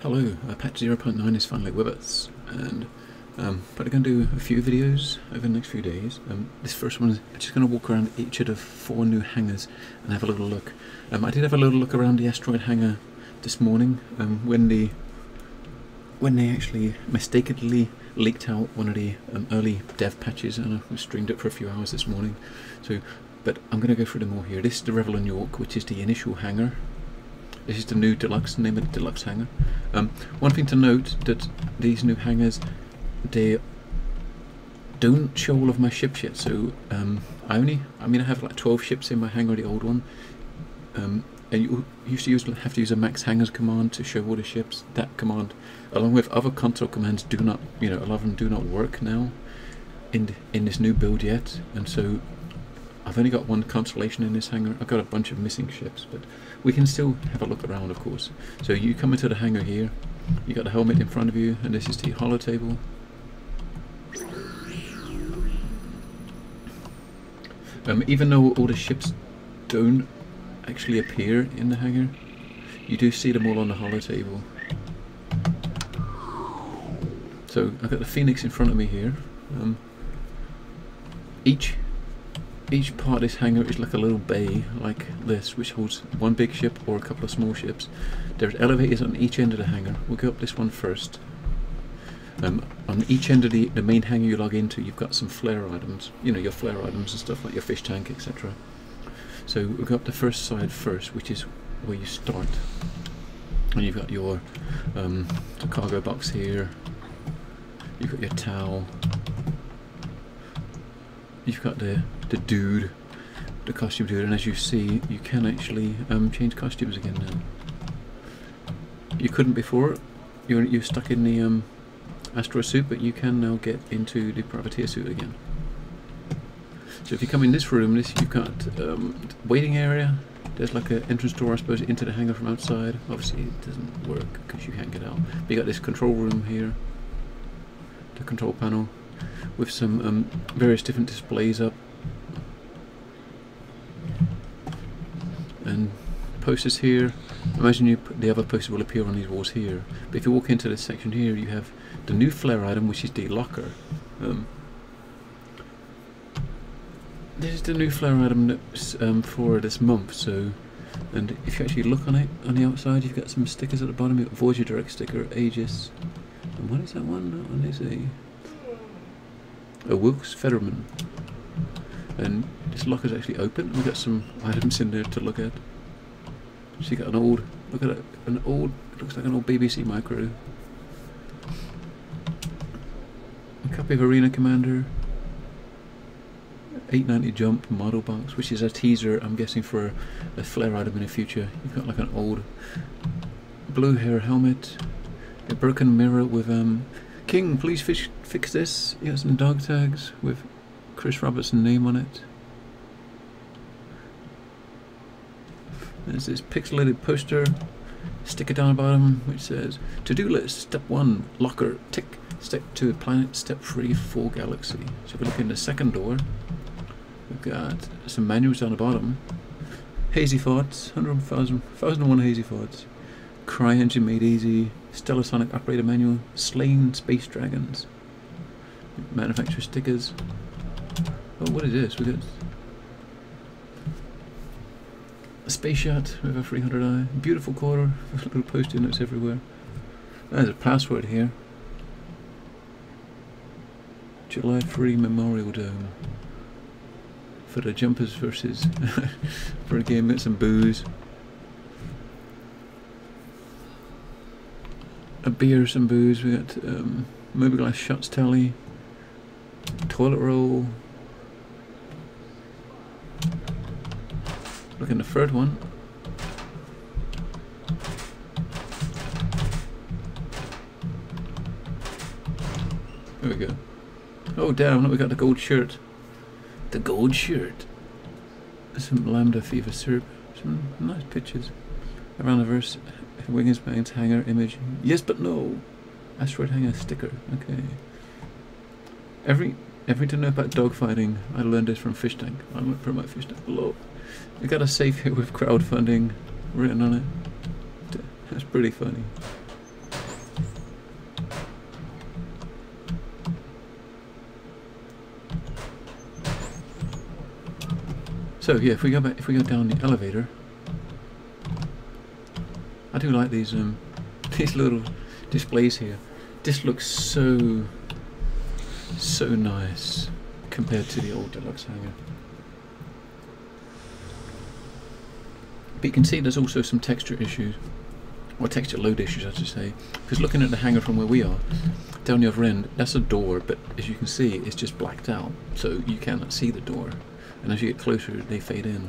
Hello, patch 0.9 is finally with us, and but I'm going to do a few videos over the next few days. This first one is just going to walk around each of the 4 new hangars and have a little look. I did have a little look around the asteroid hangar this morning when they actually mistakenly leaked out one of the early dev patches, and I streamed it for a few hours this morning. But I'm going to go through them all here. This is the Revel in York, which is the initial hangar. This is the new deluxe, name of the deluxe hangar. One thing to note, that these new hangars, they don't show all of my ships yet. So I have like 12 ships in my hangar, the old one. And you used to have to use a max hangars command to show all the ships. That command, along with other console commands, do not, a lot of them do not work now in this new build yet. And so I've only got one constellation in this hangar. I've got a bunch of missing ships, but we can still have a look around, of course. So you come into the hangar here, you got the helmet in front of you, and this is the holo table. Even though all the ships don't actually appear in the hangar, you do see them all on the holo table. So I've got the Phoenix in front of me here. Each part of this hangar is like a little bay like this, which holds one big ship or a couple of small ships. There's elevators on each end of the hangar. We'll go up this one first. On each end of the main hangar you log into, you've got some flare items, your flare items and stuff like your fish tank, etc. So we'll go up the first side first, which is where you start. And you've got your cargo box here, you've got your towel, you've got the costume dude, and as you see, you can actually change costumes again now. You couldn't before. You're stuck in the Astro suit, but you can now get into the privateer suit again. So if you come in this room, you've got waiting area. There's like an entrance door, I suppose, into the hangar from outside. Obviously it doesn't work because you can't get out. But you got this control room here, the control panel, with some various different displays up, and posters here. Imagine the other posters will appear on these walls here, but if you walk into this section here, you have the new flare item, which is the locker. This is the new flare item that's for this month. So, and if you actually look on it on the outside, you've got some stickers at the bottom. You've got Voyager Direct sticker, Aegis, and what is that one? That one is a Wilkes Fetterman. And this locker's actually open. We've got some items in there to look at. So you got an old, look at it, it looks like an old BBC micro. A copy of Arena Commander, 890 jump model box, which is a teaser, I'm guessing, for a flare item in the future. You've got like an old blue hair helmet, a broken mirror with King, please fix this. You got some dog tags with Chris Robertson's name on it. There's this pixelated poster, sticker down the bottom, which says to-do list, step 1, locker, tick, step 2, planet, step 3, full galaxy. So if we look in the second door, we've got some manuals down the bottom. Hazy thoughts, 1001 hazy thoughts. Cry engine made easy. Stellar Sonic operator manual. Slain space dragons. Manufacturer stickers. Oh, what is this? We got a space yacht with a 300i. Beautiful quarter with little post-it notes everywhere. There's a password here. July 3 Memorial Dome. For the jumpers versus for a game with some booze. A beer, some booze. We got Mobiglass shots tally, toilet roll. Look in the third one. There we go. Oh damn! Look, we got the gold shirt. The gold shirt. Some Lambda Fever syrup. Some nice pictures. Around the verse. Wingspan's hangar image. Yes, but no. Asteroid hangar sticker. Okay. Everything to know about dogfighting, I learned this from Fish Tank. I learned from my Fish Tank below. We got a safe here with crowdfunding written on it. That's pretty funny. So yeah, if we go down the elevator, I do like these these little displays here. This looks so nice compared to the old deluxe hangar. But you can see there's also some texture issues, or texture load issues I should say, because looking at the hangar from where we are, down the other end, that's a door, but as you can see it's just blacked out, so you cannot see the door, and as you get closer they fade in.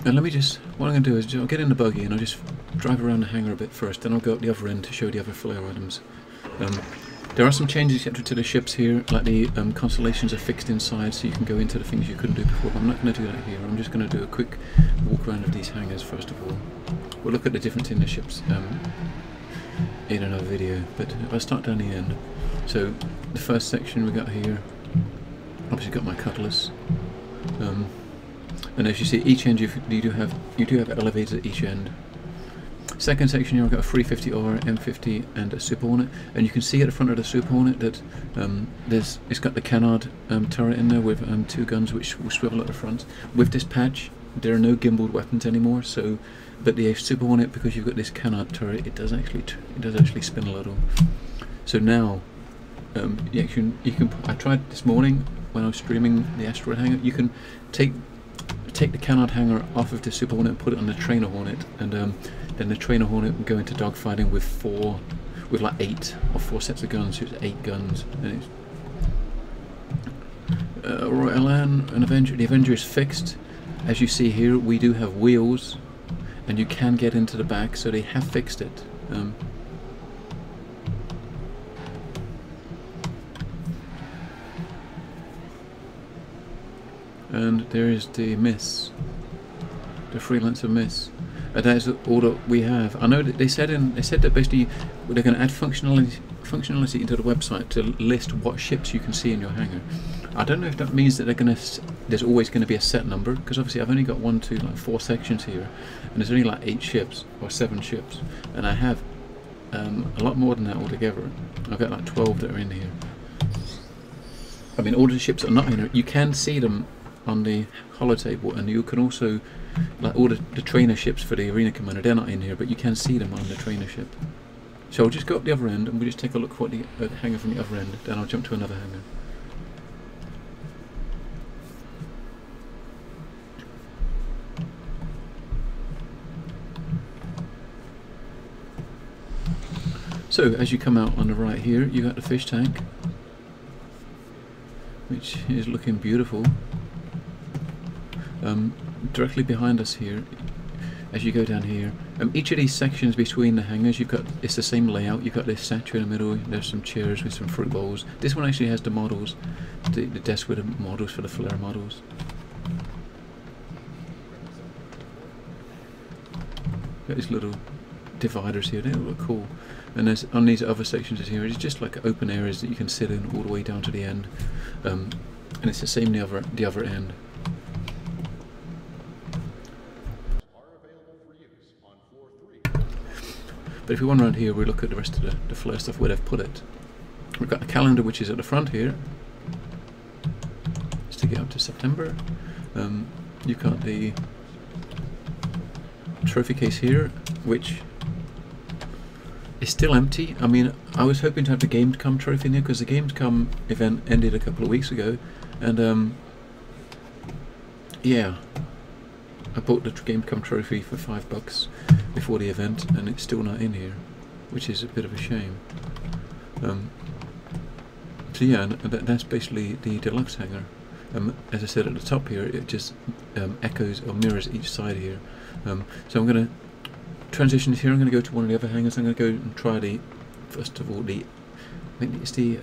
And let me just, what I'm going to do is I'll get in the buggy and I'll just drive around the hangar a bit first, then I'll go up the other end to show the other flare items. There are some changes to the ships here, like the constellations are fixed inside so you can go into the things you couldn't do before, but I'm not going to do that here. I'm just going to do a quick walk around of these hangars first of all. We'll look at the difference in the ships in another video, but I'll start down the end. So the first section we got here, obviously got my cutlass. And as you see, each end you do have elevators at each end. Second section here I've got a 350R, M50 and a Super Hornet, and you can see at the front of the Super Hornet that it's got the canard turret in there with 2 guns which will swivel at the front. With this patch there are no gimbaled weapons anymore, so but the Super Hornet, because you've got this canard turret, it does actually spin a little. So now you can I tried this morning when I was streaming the Asteroid Hangar, you can take the canard hanger off of the Super Hornet and put it on the Trainer Hornet, and then the Trainer Hornet will go into dogfighting with like 8 or 4 sets of guns, so it's 8 guns. And it's Royal Elan, an Avenger. The Avenger is fixed. As you see here, we do have wheels, and you can get into the back, so they have fixed it. And there is the Miss, the Freelancer Miss. That is all that we have. I know that they said that basically they're going to add functionality into the website to list what ships you can see in your hangar. I don't know if that means that there's always going to be a set number, because obviously I've only got 1, 2, like 4 sections here, and there's only like 8 ships or 7 ships, and I have a lot more than that altogether. I've got like 12 that are in here. I mean, all the ships are not in here. You can see them on the holotable, and you can also, like all the trainer ships for the Arena Commander, they're not in here, but you can see them on the trainer ship. So I'll just go up the other end and we'll just take a look at the hangar from the other end, then I'll jump to another hangar. So as you come out on the right here, you got the fish tank, which is looking beautiful. Directly behind us here, as you go down here, each of these sections between the hangars, it's the same layout. You've got this statue in the middle, there's some chairs with some fruit bowls. This one actually has the models, the desk with the models for the flare models. Got these little dividers here, they look cool. And there's on these other sections here, it's just like open areas that you can sit in all the way down to the end. And it's the same the other end. But if we run around here, we look at the rest of the flare stuff where they've put it. We've got a calendar which is at the front here, just to get up to September. You've got the trophy case here, which is still empty. I mean, I was hoping to have the Gamescom trophy in there, because the Gamescom event ended a couple of weeks ago, and yeah, I bought the Gamescom trophy for $5 before the event, and it's still not in here, which is a bit of a shame. So yeah, that's basically the deluxe hangar. As I said at the top here, it just echoes or mirrors each side here. So I'm going to transition here. I'm going to go to one of the other hangars. I'm going to go and try first of all, I think it's the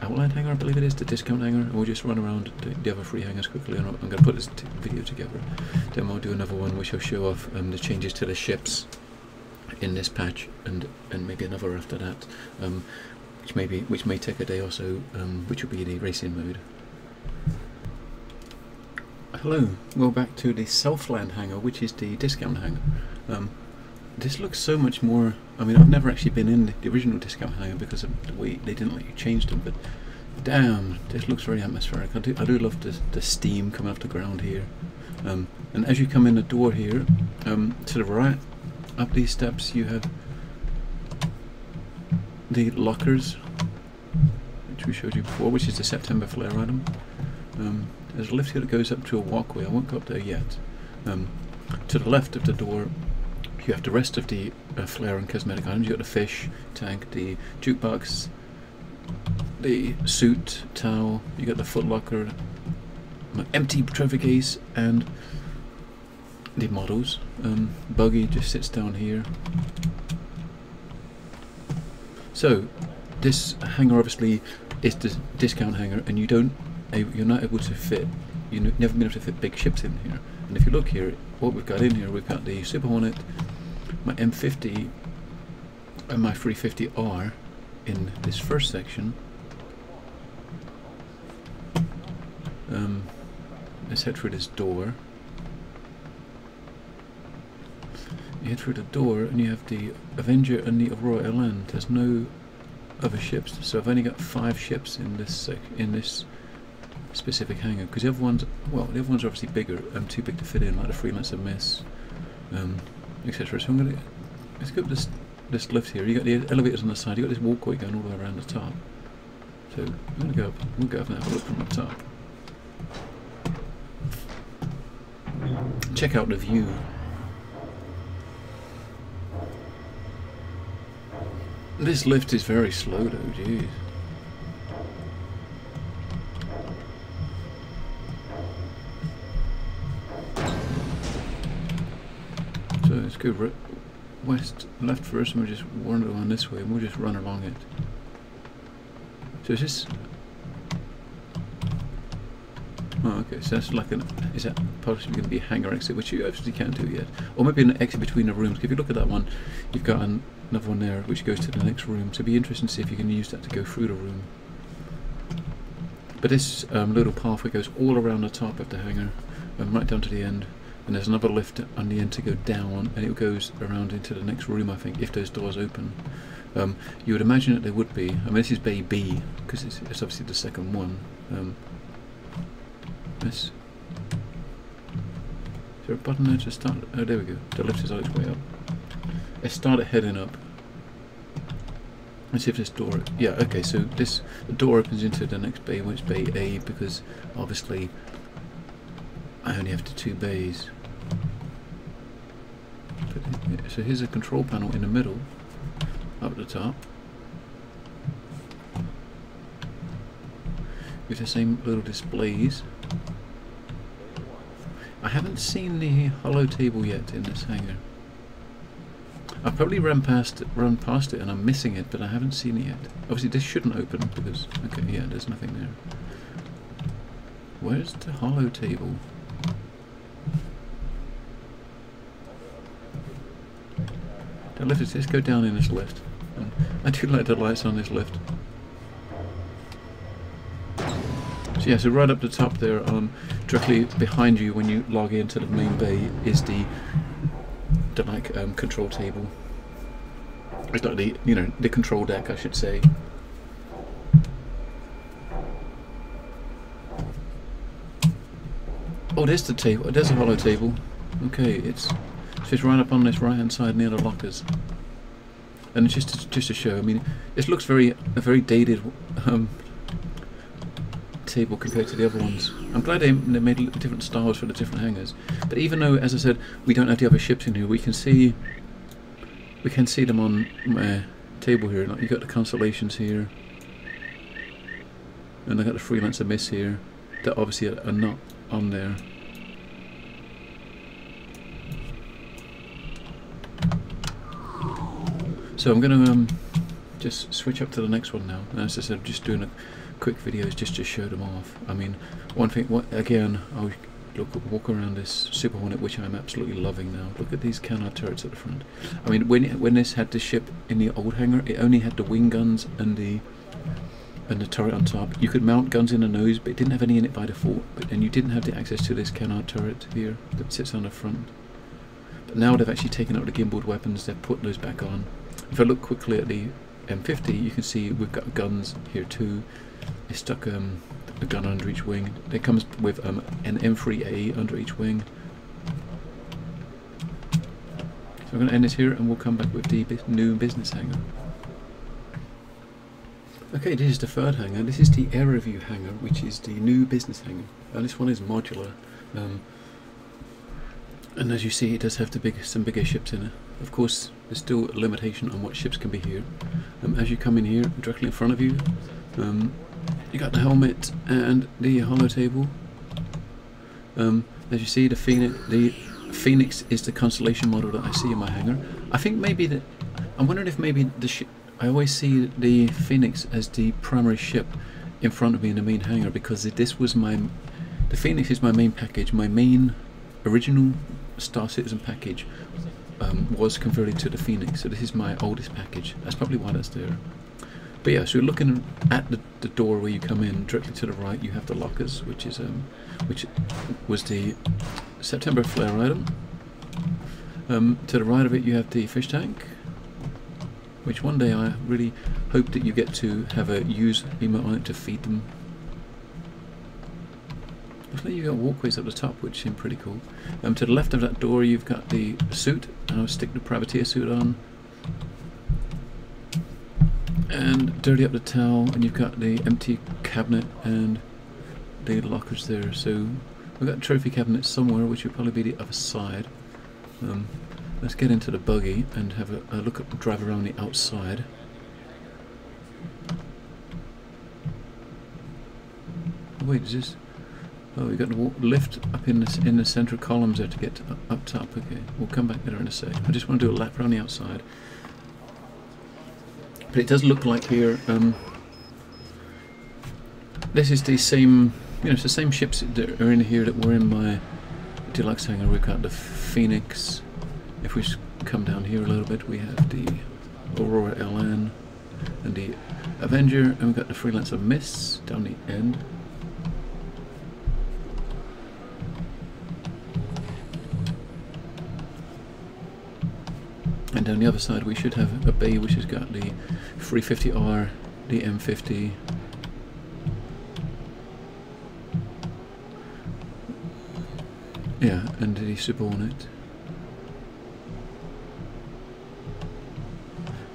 outline hangar, I believe it is, the discount hangar, and we'll just run around the other 3 hangars quickly, and I'm going to put this video together. Then we'll do another one which will show off the changes to the ships in this patch, and maybe another after that, which may take a day or so, which will be the racing mode. Hello, well, back to the Southland hangar, which is the discount hangar. this looks so much more. I mean, I've never actually been in the original discount hangar because of the way they didn't let you change them, but damn, this looks very atmospheric. I do love the steam coming off the ground here. And as you come in the door here, to the right, up these steps, you have the lockers, which we showed you before, which is the September flare item. There's a lift here that goes up to a walkway. I won't go up there yet. To the left of the door, you have the rest of the flare and cosmetic items. You've got the fish tank, the jukebox, the suit, towel, you got the foot locker, my empty trophy case, and the models. Buggy just sits down here. So this hangar obviously is the discount hangar, and you're not able to fit. You've never been able to fit big ships in here. And if you look here, what we've got in here, we've got the Super Hornet, my M50, and my 350R in this first section. Let's head through this door. You head through the door and you have the Avenger and the Aurora LN. There's no other ships, so I've only got 5 ships in this specific hangar, because the other ones, well, the other ones are obviously bigger, too big to fit in, like the Freelancer Miss, etc. So let's go up this lift here. You got the elevators on the side. You got this walkway going all the way around the top. So I'm gonna go up. We'll go up and have a look from the top. Check out the view. This lift is very slow though, jeez. So let's go left first, and we'll just wander along this way, and we'll just run along it. So is this... Oh, okay, so that's like is that possibly going to be a hangar exit, which you obviously can't do yet. Or maybe an exit between the rooms. If you look at that one, you've got another one there which goes to the next room, so it'd be interesting to see if you can use that to go through the room. But this little pathway goes all around the top of the hangar, right down to the end, and there's another lift on the end to go down, and it goes around into the next room, I think, if those doors open. You would imagine that they would be. I mean, this is Bay B, because it's obviously the second one. Is there a button there to start? Oh, there we go. The lift is on its way up. Let's start it heading up. Let's see if this door... Yeah, okay, so the door opens into the next bay, which is Bay A, because obviously I only have the 2 bays. So here's a control panel in the middle, up at the top, with the same little displays. I haven't seen the hollow table yet in this hangar. I've probably run past it and I'm missing it, but I haven't seen it yet. Obviously this shouldn't open because, okay, yeah, there's nothing there. Where's the hollow table? The lift is, let's go down in this lift. I do like the lights on this lift. So yeah, so right up the top there, directly behind you when you log into the main bay is the control table. It's like the control deck, I should say. Oh, there's the table. There's a hollow table. Okay, it's right up on this right hand side near the lockers. And just to show, I mean, it looks a very dated table compared to the other ones. I'm glad they made different styles for the different hangars. But even though, as I said, we don't have the other ships in here, we can see them on my table here. Like, you got the Constellations here, and I got the Freelancer Miss here that obviously are not on there. So I'm going to just switch up to the next one now. And as I said, I'm just doing a quick videos just to show them off. I mean, one thing, again, I'll walk around this Super Hornet, which I'm absolutely loving now. Look at these canard turrets at the front. I mean, when this had the ship in the old hangar, it only had the wing guns and the turret on top. You could mount guns in the nose, but it didn't have any in it by default. And you didn't have the access to this canard turret here that sits on the front. now they've actually taken out the gimbaled weapons, they've put those back on. If I look quickly at the M50, you can see we've got guns here too. They stuck a gun under each wing. It comes with an M3A under each wing. So I'm going to end this here and we'll come back with the new business hangar. Okay, this is the third hangar. This is the area view hangar, which is the new business hangar. This one is modular. And as you see, it does have some bigger ships in it. Of course, there's still a limitation on what ships can be here. As you come in here, directly in front of you, you got the helmet and the holo table. As you see, the Phoenix is the constellation model that I see in my hangar. I think maybe that I'm wondering if maybe the ship. I always see the Phoenix as the primary ship in front of me in the main hangar because this was the Phoenix is my main package. My main original Star Citizen package was converted to the Phoenix, so this is my oldest package. That's probably why that's there. But yeah, so looking at the door where you come in, directly to the right you have the lockers, which was the September flare item. To the right of it you have the fish tank, which one day I really hope that you get to have a use emote on it to feed them. Looks like you've got walkways up the top, which seem pretty cool. To the left of that door you've got the suit, and I'll stick the privateer suit on. And dirty up the towel, and you've got the empty cabinet and the lockers there. So we've got a trophy cabinet somewhere, which will probably be the other side. Let's get into the buggy and have a look at drive around the outside. Oh, wait, is this? Oh, we got the lift up in the central columns there to get up top. Okay, we'll come back there in a sec. I just want to do a lap around the outside. But it does look like here. This is the same. It's the same ships that are in here that were in my deluxe hangar. We've got the Phoenix. If we come down here a little bit, we have the Aurora LN and the Avenger, and we've got the Freelancer Mists down the end. And down the other side we should have a bay which has got the 350R, the M50, yeah, and the Subordinate,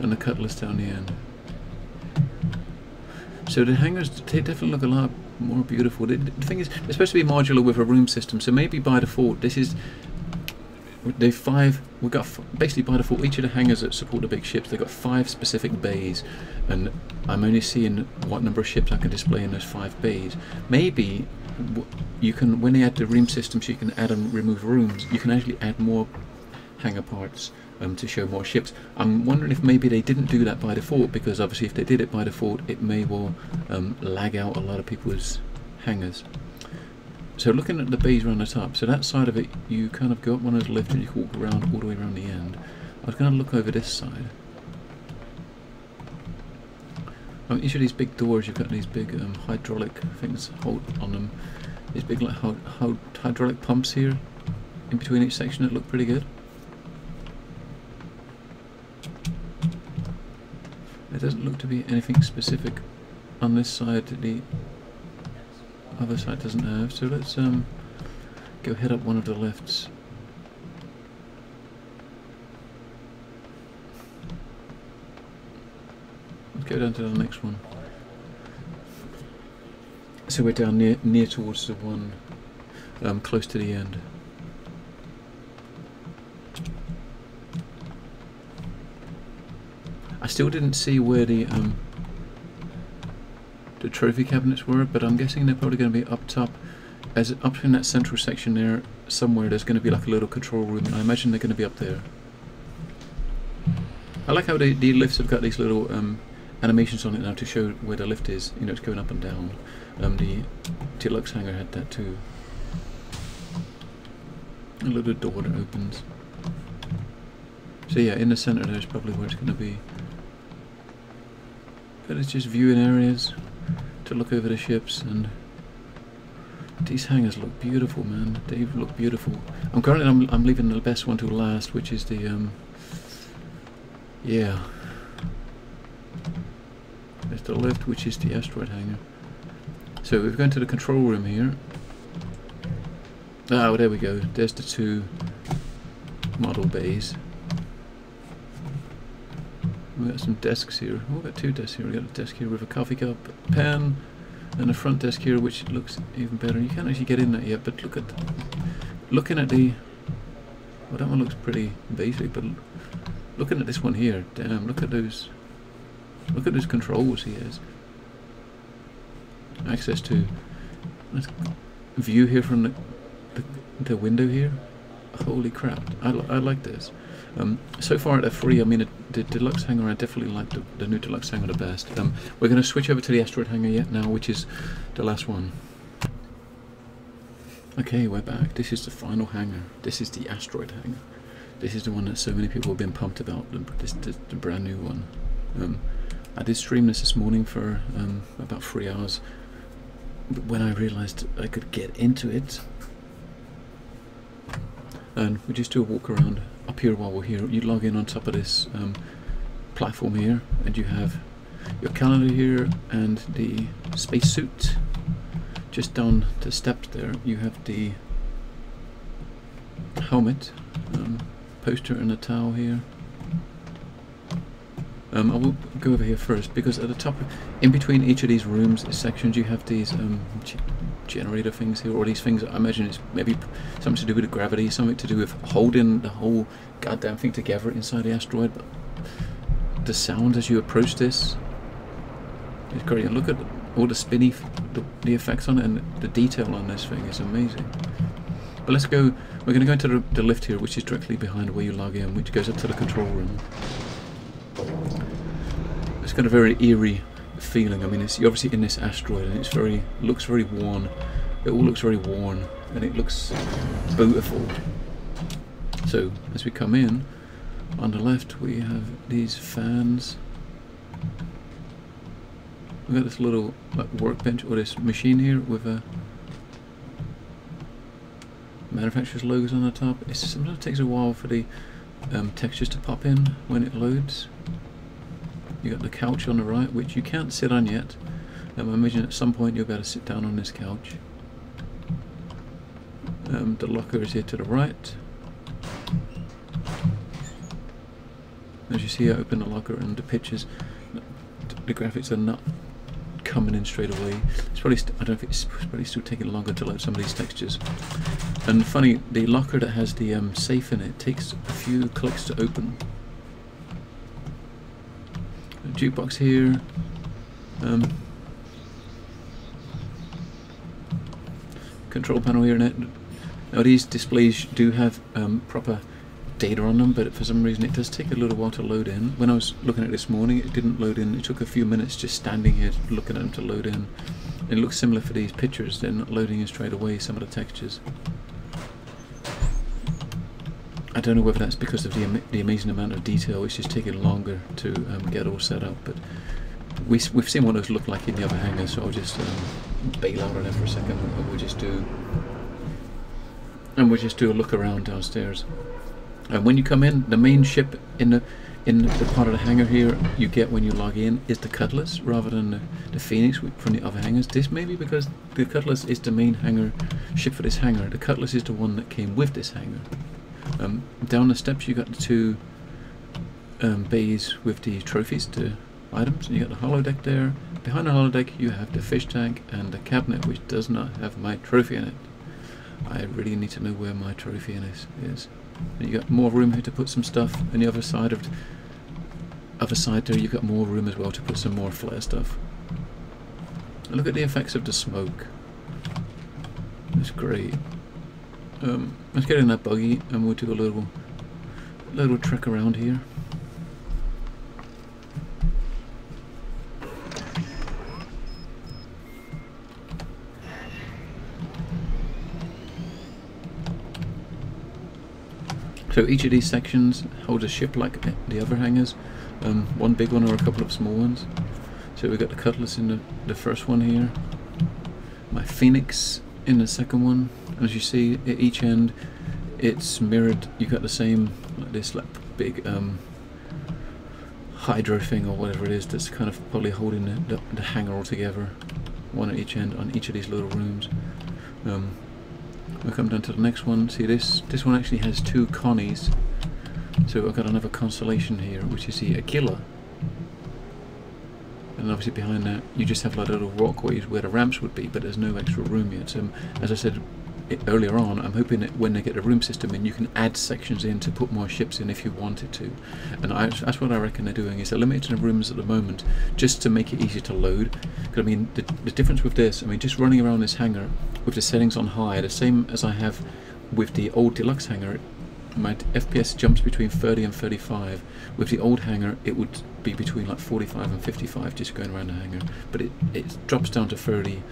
and the Cutlass down the end. So the hangars, they definitely look a lot more beautiful. The thing is, they're supposed to be modular with a room system, so maybe by default this is. We've got basically by default each of the hangars that support the big ships, they've got 5 specific bays, and I'm only seeing what number of ships I can display in those 5 bays. Maybe you can, when they add the room system, so you can add and remove rooms, you can actually add more hangar parts to show more ships. I'm wondering if maybe they didn't do that by default, because obviously if they did it by default it may well lag out a lot of people's hangars. So looking at the bays around the top, so that side of it, you kind of go up one of those lifts and you can walk around all the way around the end. I was going to look over this side. Each of these big doors, you've got these big hydraulic things hold on them. These big like hydraulic pumps here in between each section that look pretty good. There doesn't look to be anything specific on this side that the other side doesn't have, so let's go head up one of the lifts. Let's go down to the next one. So we're down near towards the one close to the end. I still didn't see where the trophy cabinets were, but I'm guessing they're probably going to be up top, as up in that central section there somewhere. There's going to be like a little control room, and I imagine they're going to be up there. I like how the lifts have got these little animations on it now to show where the lift is. You know, it's going up and down. The deluxe hangar had that too. A little door that opens. So yeah, in the centre there's probably where it's going to be. But it's just viewing areas to look over the ships, and These hangars look beautiful, man. They look beautiful. I'm leaving the best one to last, which is the yeah. There's the left, which is the asteroid hangar. So we've gone to the control room here. Oh, there we go. There's the two model bays. We've got some desks here. Oh, we've got two desks here. We've got a desk here with a coffee cup, pen, and a front desk here, which looks even better. You can't actually get in that yet, but looking at the, well, that one looks pretty basic, but looking at this one here, damn, look at those controls he has. Access to view here from the window here. Holy crap, I like this. So far they're free. I mean, the deluxe hangar, I definitely like the new deluxe hangar the best. We're going to switch over to the asteroid hangar yet now, which is the last one. Okay, we're back. This is the final hangar. This is the asteroid hangar. This is the one that so many people have been pumped about, the brand new one. I did stream this morning for about 3 hours, but when I realised I could get into it, and we just do a walk around up here while we're here. You log in on top of this platform here, and you have your calendar here and the spacesuit. Just down the steps there, you have the helmet, poster, and a towel here. I will go over here first because at the top, in between each of these rooms sections, you have these generator things here, or these things. I imagine it's maybe something to do with the gravity, something to do with holding the whole goddamn thing together inside the asteroid. But the sound as you approach this is great, and look at all the spinny, the effects on it, and the detail on this thing is amazing. But let's go. We're going to go into the lift here, which is directly behind where you log in, which goes up to the control room. It's got a very eerie feeling. I mean, you're obviously in this asteroid, and it's looks very worn. It all looks very worn, and it looks beautiful. So as we come in, on the left we have these fans. We've got this little workbench, or this machine here with a manufacturer's logos on the top. Sometimes it takes a while for the textures to pop in when it loads. You got the couch on the right, which you can't sit on yet. I imagine at some point you'll be able to sit down on this couch. The locker is here to the right. As you see, I open the locker, and the pictures, the graphics are not coming in straight away. It's probably I don't know if it's probably still taking longer to load some of these textures. And funny, the locker that has the safe in it takes a few clicks to open. A jukebox here. Control panel here. Now these displays do have proper data on them, but for some reason it does take a little while to load in. When I was looking at it this morning, it didn't load in. It took a few minutes just standing here looking at them to load in. It looks similar for these pictures. They're not loading in straight away, some of the textures. I don't know whether that's because of the amazing amount of detail. It's just taking longer to get all set up, but we've seen what those look like in the other hangars, so I'll just bail out on them for a second, and we'll just do a look around downstairs. And when you come in, the main ship in the part of the hangar here you get when you log in is the Cutlass rather than the Phoenix from the other hangars. This may be because the Cutlass is the main hangar ship for this hangar. The Cutlass is the one that came with this hangar. Down the steps you got the two bays with the trophies, the items, and you got the holodeck there. Behind the holodeck you have the fish tank and the cabinet, which does not have my trophy in it. I really need to know where my trophy in this is. And you got more room here to put some stuff, and the other side there you've got more room as well to put some more flare stuff. And look at the effects of the smoke. It's great. Let's get in that buggy and we'll do a little trek around here. So each of these sections holds a ship like the other hangars, one big one or a couple of small ones. So we've got the Cutlass in the first one here. My Phoenix in the second one. As you see, at each end it's mirrored. You've got the same, like this, like big hydro thing or whatever it is that's kind of probably holding the hangar all together, one at each end on each of these little rooms. We'll come down to the next one. See, this one actually has two Connies, so I've got another constellation here, which is the Aquila, and obviously behind that you just have like little walkways where the ramps would be, but there's no extra room yet. So as I said earlier on, I'm hoping that when they get the room system in, you can add sections in to put more ships in if you wanted to, and that's what I reckon they're doing, is they're limiting the rooms at the moment just to make it easier to load. Because I mean, the difference with this, I mean, just running around this hangar with the settings on high, the same as I have with the old deluxe hangar, my FPS jumps between 30 and 35. With the old hangar it would be between like 45 and 55 just going around the hangar, but it drops down to 30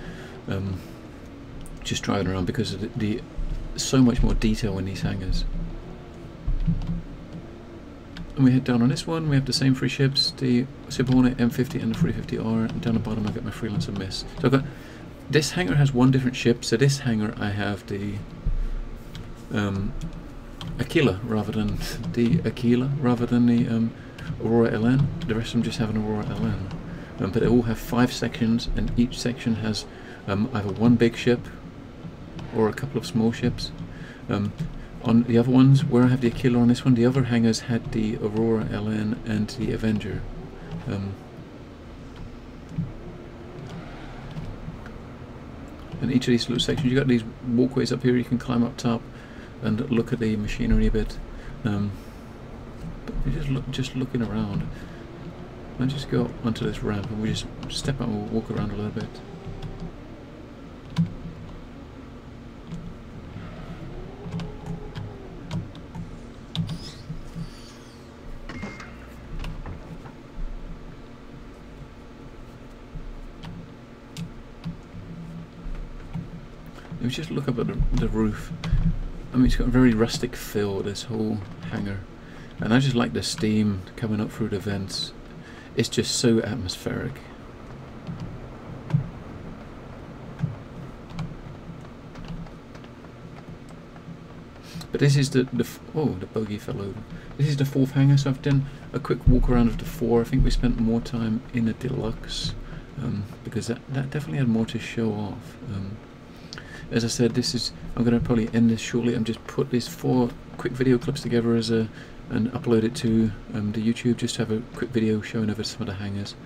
just driving around, because of the so much more detail in these hangars. And we head down on this one, we have the same three ships, the Super Hornet, M50 and the 350R, and down the bottom I've got my Freelancer Miss. So I've got, this hangar has one different ship, so this hangar I have the Aquila rather than the Aurora LN. The rest of them just have an Aurora LN. But they all have 5 sections, and each section has either one big ship or a couple of small ships. On the other ones, where I have the Aquila on this one, the other hangars had the Aurora LN and the Avenger. And each of these little sections, you've got these walkways up here, you can climb up top and look at the machinery a bit. But just looking around, I'll just go onto this ramp and we just step out and we'll walk around a little bit. If you just look up at the roof, I mean, it's got a very rustic feel, this whole hangar, and I just like the steam coming up through the vents. It's just so atmospheric. But this is the buggy fell over. This is the 4th hangar, so I've done a quick walk around of the 4. I think we spent more time in the deluxe because that definitely had more to show off. As I said, I'm going to probably end this shortly. I'm just put these 4 quick video clips together and upload it to the YouTube, just to have a quick video showing over some of the hangars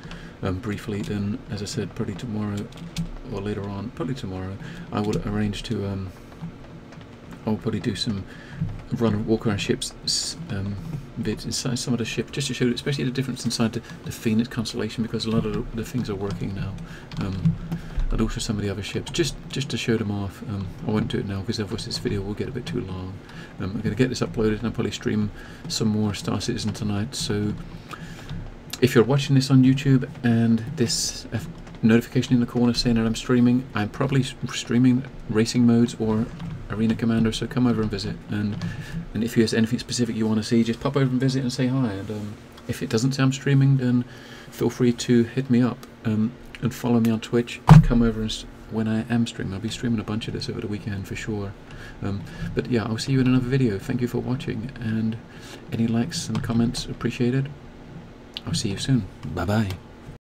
briefly. Then, as I said, probably tomorrow or later on, probably tomorrow, I will arrange to I'll probably do some walk around ships vids inside some of the ships, just to show, especially the difference inside the Phoenix constellation, because a lot of the things are working now. And also some of the other ships, just to show them off. I won't do it now because otherwise this video will get a bit too long. I'm going to get this uploaded and I'll probably stream some more Star Citizen tonight. So if you're watching this on YouTube and this notification in the corner saying that I'm streaming, I'm probably streaming racing modes or Arena Commander, so come over and visit. And if there's anything specific you want to see, just pop over and visit and say hi. And if it doesn't say I'm streaming, then feel free to hit me up. And follow me on Twitch. Come over when I am streaming. I'll be streaming a bunch of this over the weekend for sure. But yeah, I'll see you in another video. Thank you for watching, and any likes and comments appreciated. I'll see you soon. Bye bye.